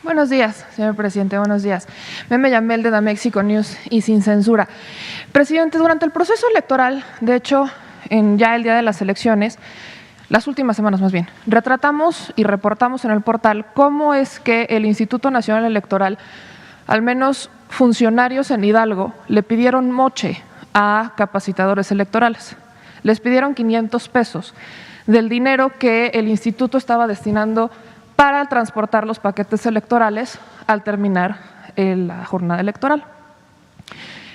Buenos días, señor presidente, buenos días. Meme Yamel de Damexico News y sin censura. Presidente, durante el proceso electoral, de hecho, ya el día de las elecciones, las últimas semanas más bien, retratamos y reportamos en el portal cómo es que el Instituto Nacional Electoral, al menos funcionarios en Hidalgo, le pidieron moche a capacitadores electorales. Les pidieron 500 pesos del dinero que el instituto estaba destinando para transportar los paquetes electorales al terminar la jornada electoral.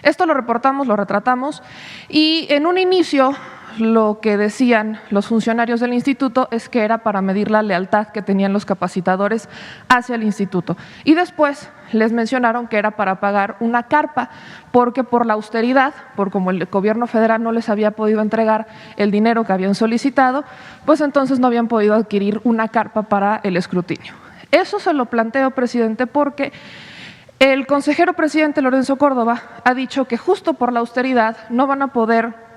Esto lo reportamos, lo retratamos y en un inicio lo que decían los funcionarios del instituto es que era para medir la lealtad que tenían los capacitadores hacia el instituto. Y después les mencionaron que era para pagar una carpa, porque por la austeridad, por como el gobierno federal no les había podido entregar el dinero que habían solicitado, pues entonces no habían podido adquirir una carpa para el escrutinio. Eso se lo planteo, presidente, porque el consejero presidente Lorenzo Córdoba ha dicho que justo por la austeridad no van a poder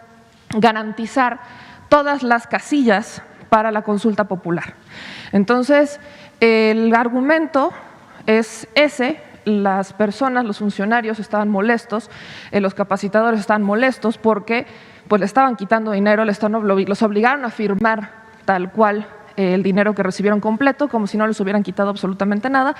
garantizar todas las casillas para la consulta popular. Entonces, el argumento es ese: las personas, los funcionarios estaban molestos, los capacitadores estaban molestos porque pues le estaban quitando dinero, los obligaron a firmar tal cual el dinero que recibieron completo, como si no les hubieran quitado absolutamente nada,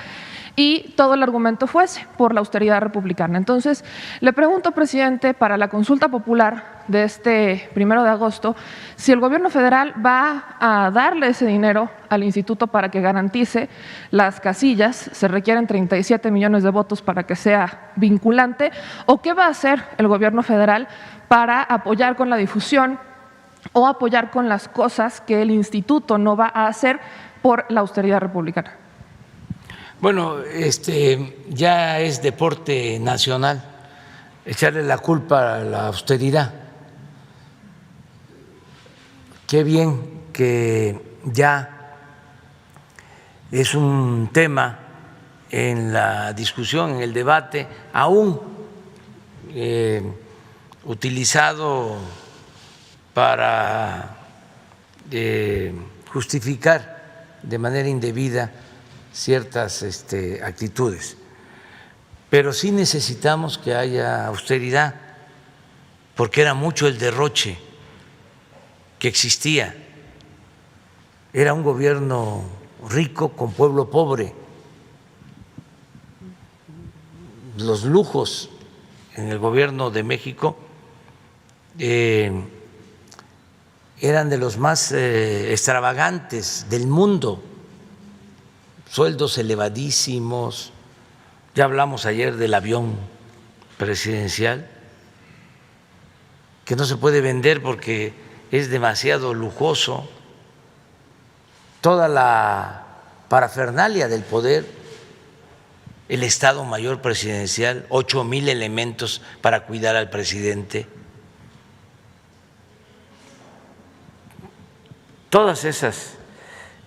y todo el argumento fue ese, por la austeridad republicana. Entonces, le pregunto, presidente, para la consulta popular de este 1 de agosto, si el gobierno federal va a darle ese dinero al instituto para que garantice las casillas, se requieren 37 millones de votos para que sea vinculante, o qué va a hacer el gobierno federal para apoyar con la difusión o apoyar con las cosas que el instituto no va a hacer por la austeridad republicana. Bueno, ya es deporte nacional echarle la culpa a la austeridad. Qué bien que ya es un tema en la discusión, en el debate, aún utilizado para justificar de manera indebida ciertas actitudes. Pero sí necesitamos que haya austeridad, porque era mucho el derroche que existía. Era un gobierno rico con pueblo pobre. Los lujos en el gobierno de México eran de los más extravagantes del mundo, sueldos elevadísimos. Ya hablamos ayer del avión presidencial, que no se puede vender porque es demasiado lujoso. Toda la parafernalia del poder, el Estado Mayor Presidencial, 8,000 elementos para cuidar al presidente. Todas esas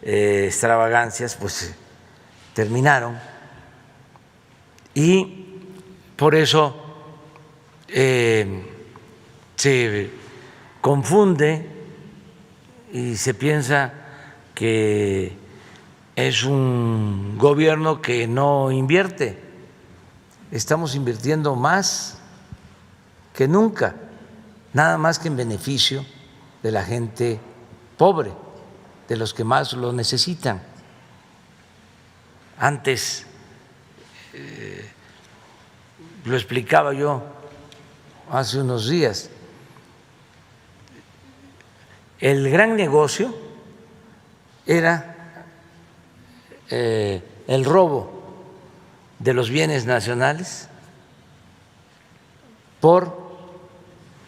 extravagancias pues terminaron, y por eso se confunde y se piensa que es un gobierno que no invierte. Estamos invirtiendo más que nunca, nada más que en beneficio de la gente pobre, de los que más lo necesitan. Antes lo explicaba yo hace unos días, el gran negocio era el robo de los bienes nacionales por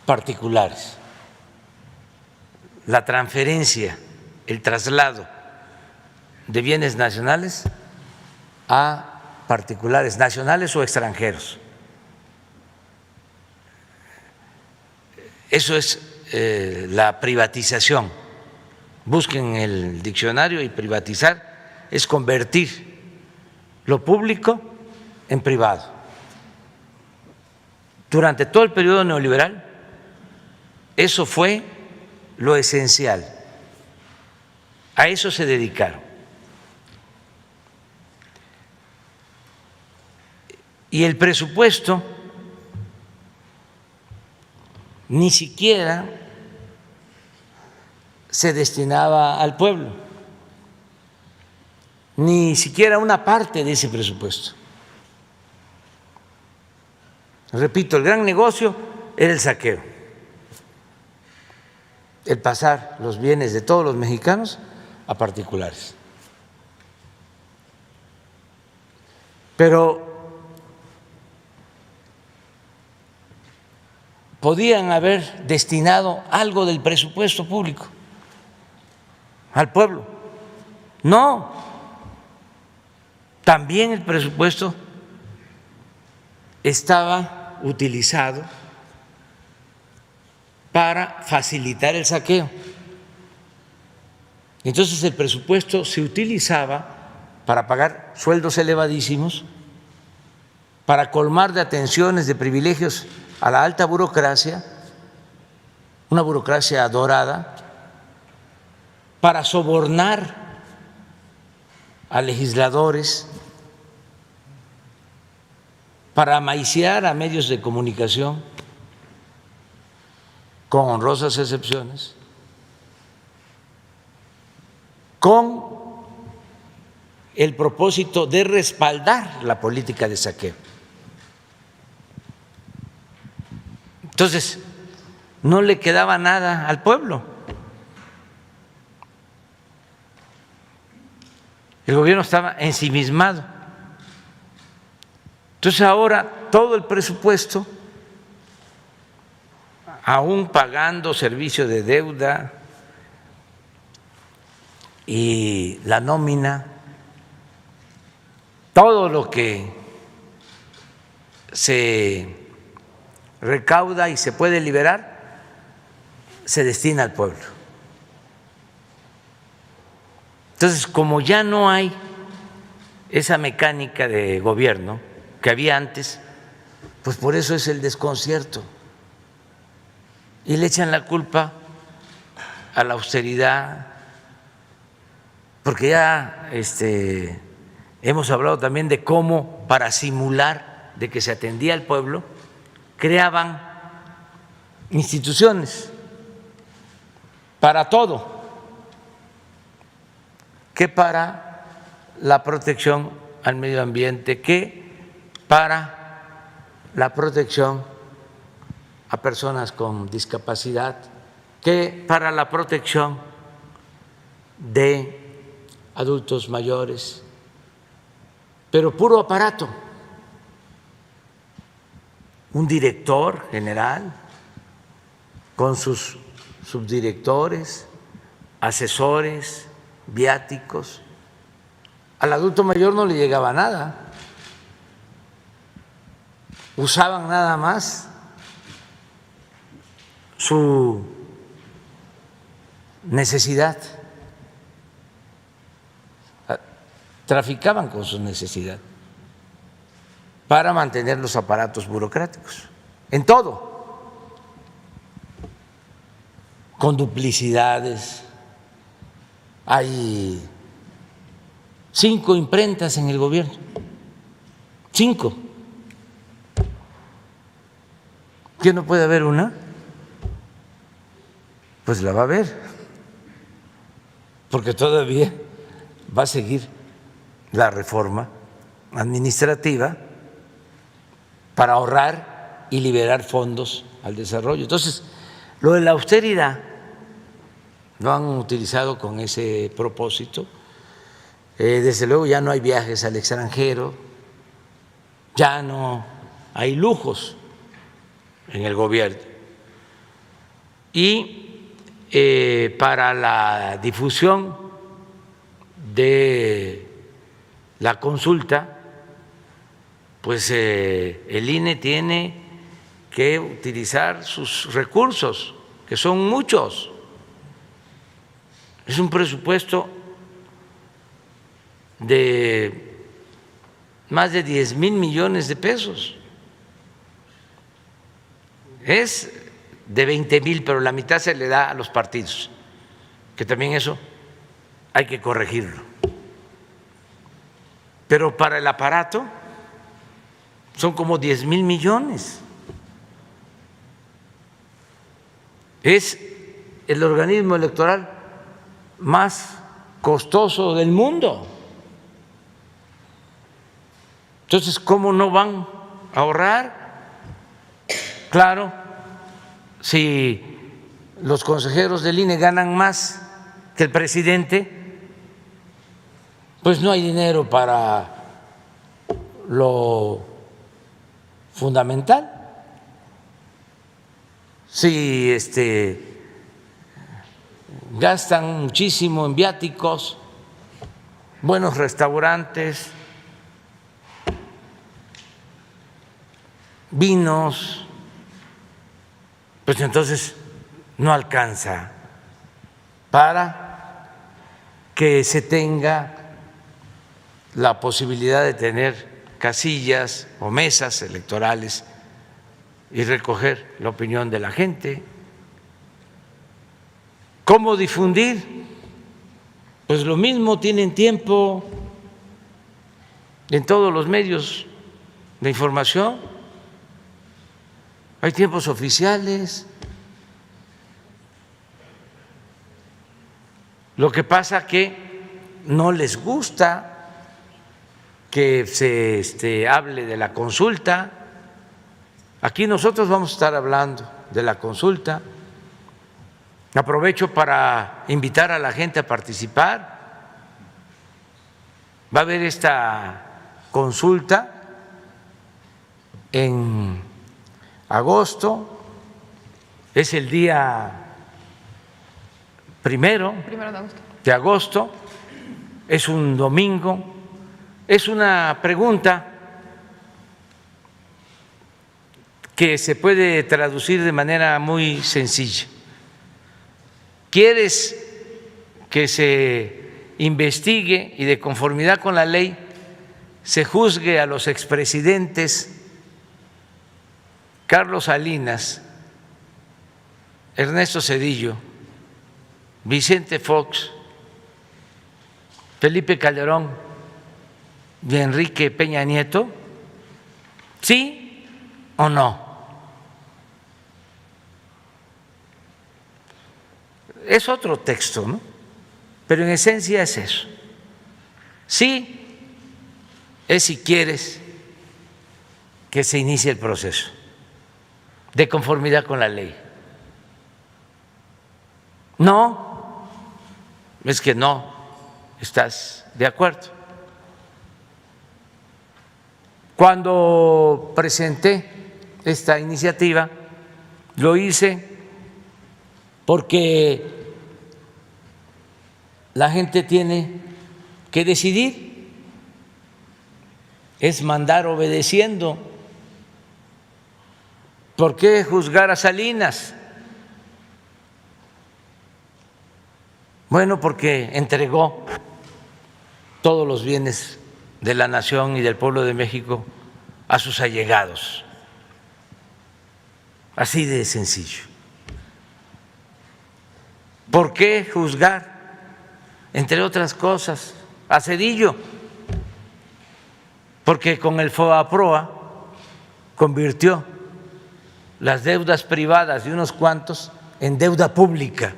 particulares, la transferencia, el traslado de bienes nacionales a particulares, nacionales o extranjeros. Eso es la privatización. Busquen el diccionario y privatizar es convertir lo público en privado. Durante todo el periodo neoliberal, eso fue lo esencial. A eso se dedicaron. Y el presupuesto ni siquiera se destinaba al pueblo, ni siquiera una parte de ese presupuesto. Repito, el gran negocio era el saqueo, el pasar los bienes de todos los mexicanos a particulares. Pero podían haber destinado algo del presupuesto público al pueblo. No, también el presupuesto estaba utilizado para facilitar el saqueo. Entonces el presupuesto se utilizaba para pagar sueldos elevadísimos, para colmar de atenciones, de privilegios a la alta burocracia, una burocracia dorada, para sobornar a legisladores, para maiciar a medios de comunicación, con honrosas excepciones, con el propósito de respaldar la política de saqueo. Entonces, no le quedaba nada al pueblo. El gobierno estaba ensimismado. Entonces ahora todo el presupuesto, aún pagando servicio de deuda y la nómina, todo lo que se recauda y se puede liberar, se destina al pueblo. Entonces, como ya no hay esa mecánica de gobierno que había antes, pues por eso es el desconcierto. Y le echan la culpa a la austeridad, porque ya hemos hablado también de cómo, para simular de que se atendía al pueblo, creaban instituciones para todo, que para la protección al medio ambiente, que para la protección a personas con discapacidad, que para la protección de adultos mayores, pero puro aparato. Un director general con sus subdirectores, asesores, viáticos. Al adulto mayor no le llegaba nada, usaban nada más su necesidad, traficaban con su necesidad para mantener los aparatos burocráticos, en todo, con duplicidades. Hay 5 imprentas en el gobierno, 5. ¿Qué no puede haber una? Pues la va a haber, porque todavía va a seguir la reforma administrativa para ahorrar y liberar fondos al desarrollo. Entonces, lo de la austeridad lo han utilizado con ese propósito. Desde luego ya no hay viajes al extranjero, ya no hay lujos en el gobierno. Y para la difusión de la consulta, pues el INE tiene que utilizar sus recursos, que son muchos. Es un presupuesto de más de 10,000 millones de pesos. Es de 20,000, pero la mitad se le da a los partidos, que también eso hay que corregirlo. Pero para el aparato son como 10,000 millones. Es el organismo electoral más costoso del mundo. Entonces, ¿cómo no van a ahorrar? Claro, si los consejeros del INE ganan más que el presidente, pues no hay dinero para lo fundamental. Si gastan muchísimo en viáticos, buenos restaurantes, vinos, pues entonces no alcanza para que se tenga la posibilidad de tener casillas o mesas electorales y recoger la opinión de la gente. ¿Cómo difundir? Pues lo mismo, tienen tiempo en todos los medios de información, hay tiempos oficiales. Lo que pasa que no les gusta que se hable de la consulta. Aquí nosotros vamos a estar hablando de la consulta. Aprovecho para invitar a la gente a participar. Va a haber esta consulta en agosto, es el día 1 de agosto, es un domingo. Es una pregunta que se puede traducir de manera muy sencilla. ¿Quieres que se investigue y de conformidad con la ley se juzgue a los expresidentes Carlos Salinas, Ernesto Zedillo, Vicente Fox, Felipe Calderón y Enrique Peña Nieto? ¿Sí o no? Es otro texto, ¿no? Pero en esencia es eso. Sí es si quieres que se inicie el proceso de conformidad con la ley. No, es que no estás de acuerdo. Cuando presenté esta iniciativa, lo hice porque la gente tiene que decidir, es mandar obedeciendo. ¿Por qué juzgar a Salinas? Bueno, porque entregó todos los bienes de la nación y del pueblo de México a sus allegados. Así de sencillo. ¿Por qué juzgar, entre otras cosas, a Zedillo? Porque con el FOBAPROA convirtió las deudas privadas de unos cuantos en deuda pública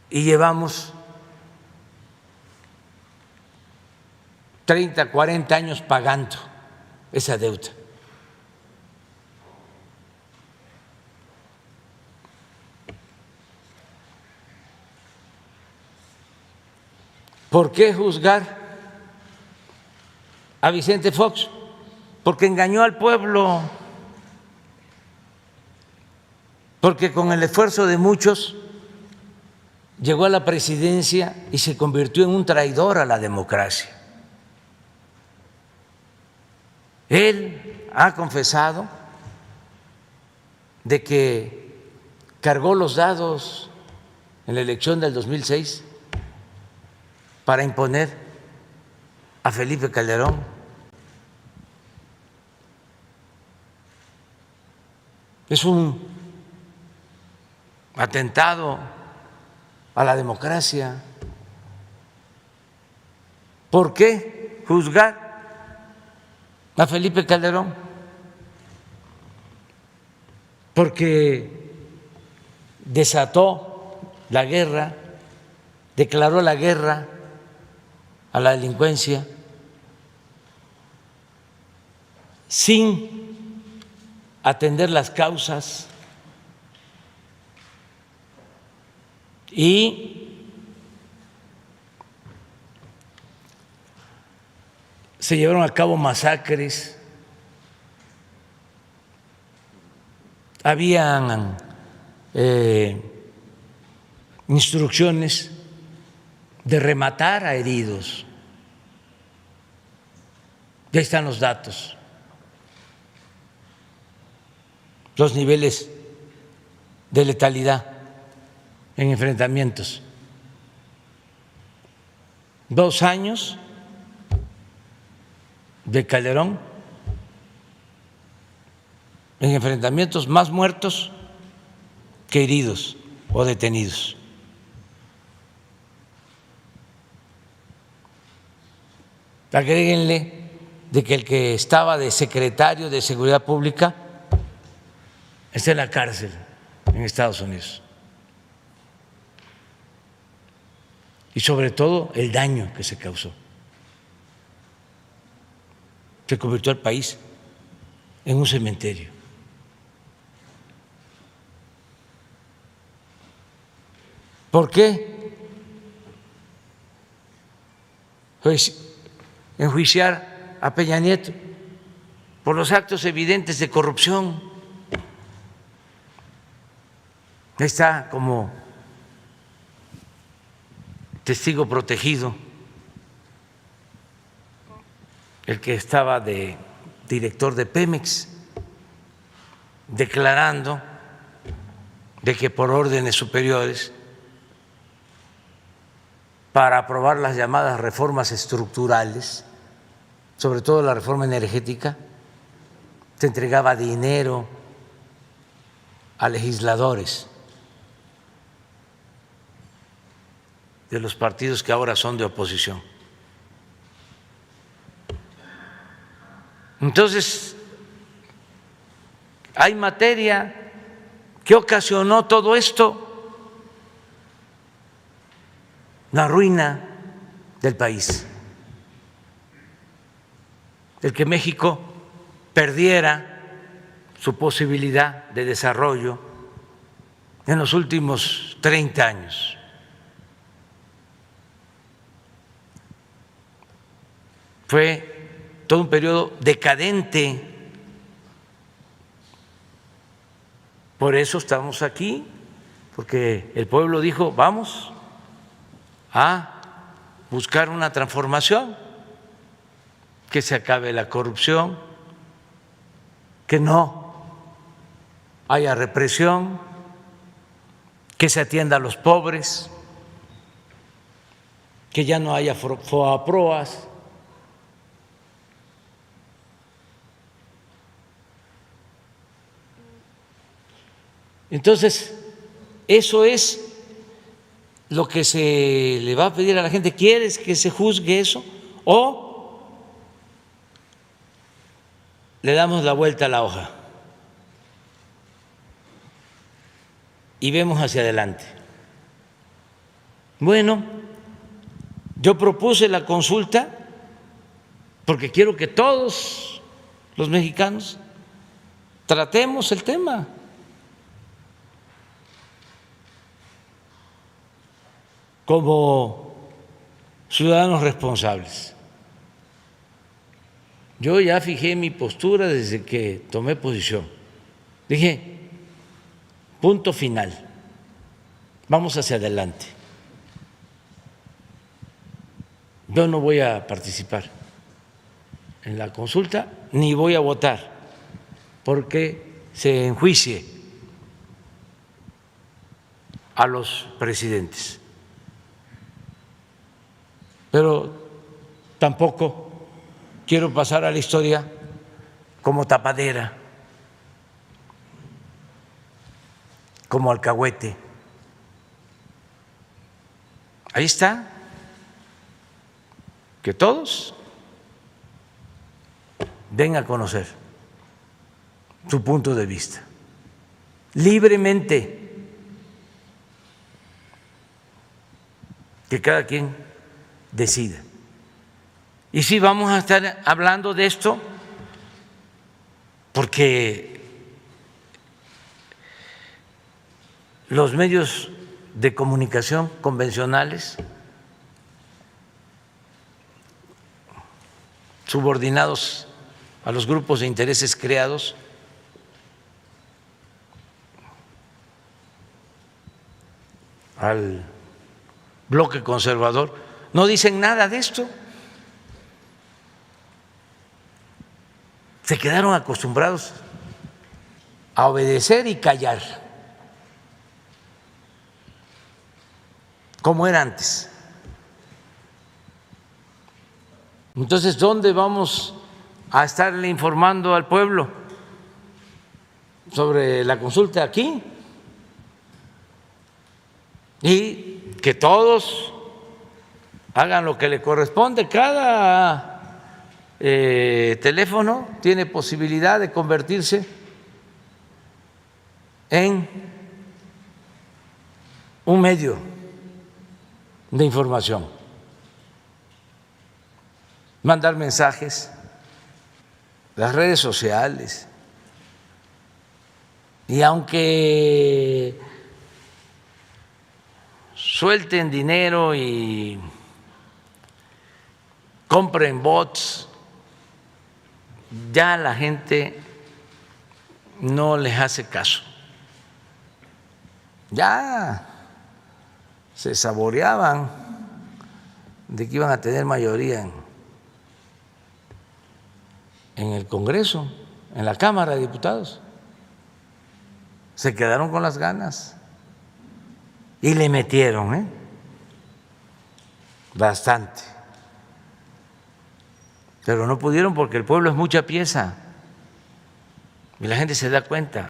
y llevamos 30, 40 años pagando esa deuda. ¿Por qué juzgar a Vicente Fox? Porque engañó al pueblo, porque con el esfuerzo de muchos llegó a la presidencia y se convirtió en un traidor a la democracia. Él ha confesado de que cargó los dados en la elección del 2006 para imponer a Felipe Calderón. Es un atentado a la democracia. ¿Por qué juzgar a Felipe Calderón, porque desató la guerra, declaró la guerra a la delincuencia sin atender las causas y se llevaron a cabo masacres, habían instrucciones de rematar a heridos. Ya están los datos, los niveles de letalidad en enfrentamientos. 2 años de Calderón en enfrentamientos, más muertos que heridos o detenidos. Agréguenle de que el que estaba de secretario de Seguridad Pública está en la cárcel en Estados Unidos. Y sobre todo el daño que se causó. Se convirtió el país en un cementerio. ¿Por qué? Pues enjuiciar a Peña Nieto por los actos evidentes de corrupción. Está como testigo protegido el que estaba de director de Pemex, declarando de que por órdenes superiores, para aprobar las llamadas reformas estructurales, sobre todo la reforma energética, se entregaba dinero a legisladores de los partidos que ahora son de oposición. Entonces, hay materia. ¿Qué ocasionó todo esto? La ruina del país, el que México perdiera su posibilidad de desarrollo en los últimos 30 años. Fue todo un periodo decadente. Por eso estamos aquí, porque el pueblo dijo, vamos a buscar una transformación, que se acabe la corrupción, que no haya represión, que se atienda a los pobres, que ya no haya foaproas. Entonces, eso es lo que se le va a pedir a la gente. ¿Quieres que se juzgue eso? ¿O le damos la vuelta a la hoja y vemos hacia adelante? Bueno, yo propuse la consulta porque quiero que todos los mexicanos tratemos el tema. Como ciudadanos responsables. Yo ya fijé mi postura desde que tomé posición. Dije, punto final, vamos hacia adelante. Yo no voy a participar en la consulta ni voy a votar porque se enjuicie a los presidentes. Pero tampoco quiero pasar a la historia como tapadera, como alcahuete. Ahí está, que todos den a conocer su punto de vista, libremente, que cada quien decida. Y sí, vamos a estar hablando de esto porque los medios de comunicación convencionales, subordinados a los grupos de intereses creados, al bloque conservador, no dicen nada de esto. Se quedaron acostumbrados a obedecer y callar, como era antes. Entonces, ¿dónde vamos a estarle informando al pueblo sobre la consulta? Aquí. Y que todos hagan lo que le corresponde. Cada teléfono tiene posibilidad de convertirse en un medio de información, mandar mensajes, las redes sociales. Y aunque suelten dinero y compren bots, ya la gente no les hace caso. Ya se saboreaban de que iban a tener mayoría en el Congreso, en la Cámara de Diputados. Se quedaron con las ganas y le metieron bastante. Pero no pudieron porque el pueblo es mucha pieza y la gente se da cuenta.